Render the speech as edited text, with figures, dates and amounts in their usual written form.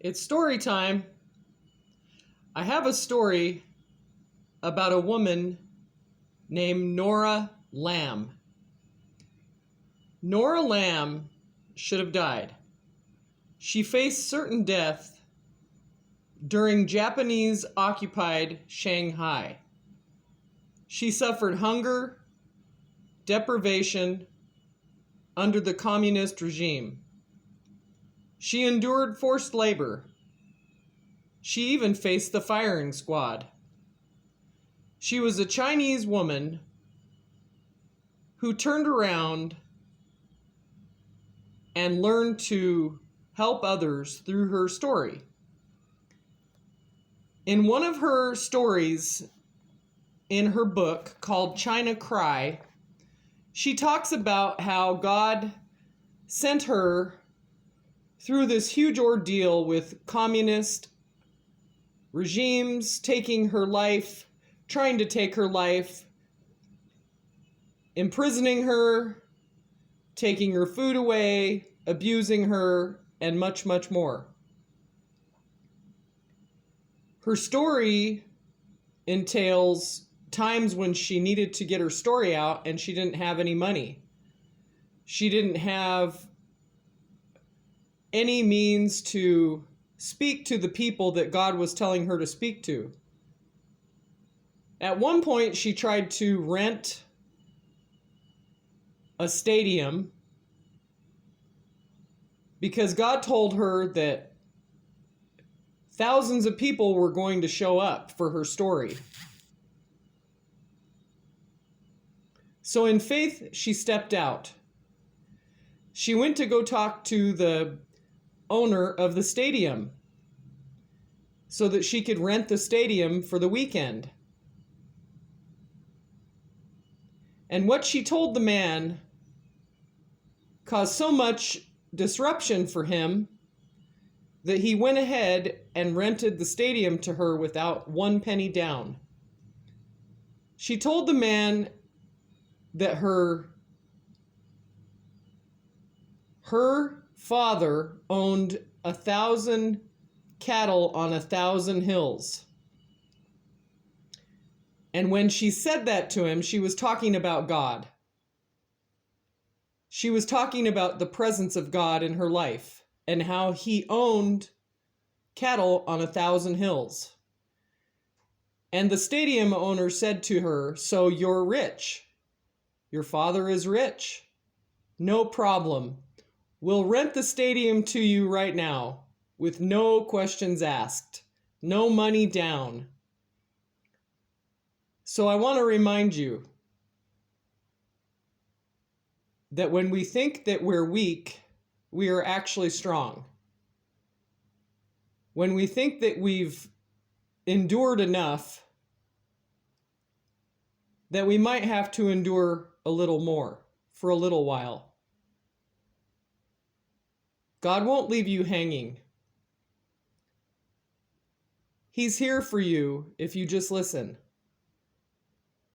It's story time. I have a story about a woman named Nora Lamb. Nora Lamb should have died. She faced certain death during Japanese-occupied Shanghai. She suffered hunger, deprivation under the communist regime. She endured forced labor. She even faced the firing squad. She was a Chinese woman who turned around and learned to help others through her story. In one of her stories in her book called China Cry, she talks about how God sent her through this huge ordeal with communist regimes taking her life, trying to take her life, imprisoning her, taking her food away, abusing her, and much, much more. Her story entails times when she needed to get her story out and she didn't have any money. She didn't have any means to speak to the people that God was telling her to speak to. At one point, she tried to rent a stadium because God told her that thousands of people were going to show up for her story. So in faith, she stepped out. She went to go talk to the owner of the stadium so that she could rent the stadium for the weekend. And what she told the man caused so much disruption for him that he went ahead and rented the stadium to her without one penny down. She told the man that her father owned 1,000 cattle on 1,000 hills. And when she said that to him, she was talking about God. She was talking about the presence of God in her life and how he owned cattle on 1,000 hills. And the stadium owner said to her, "So you're rich. Your father is rich. No problem. We'll rent the stadium to you right now with no questions asked, no money down." So I want to remind you that when we think that we're weak, we are actually strong. When we think that we've endured enough, that we might have to endure a little more for a little while. God won't leave you hanging. He's here for you if you just listen.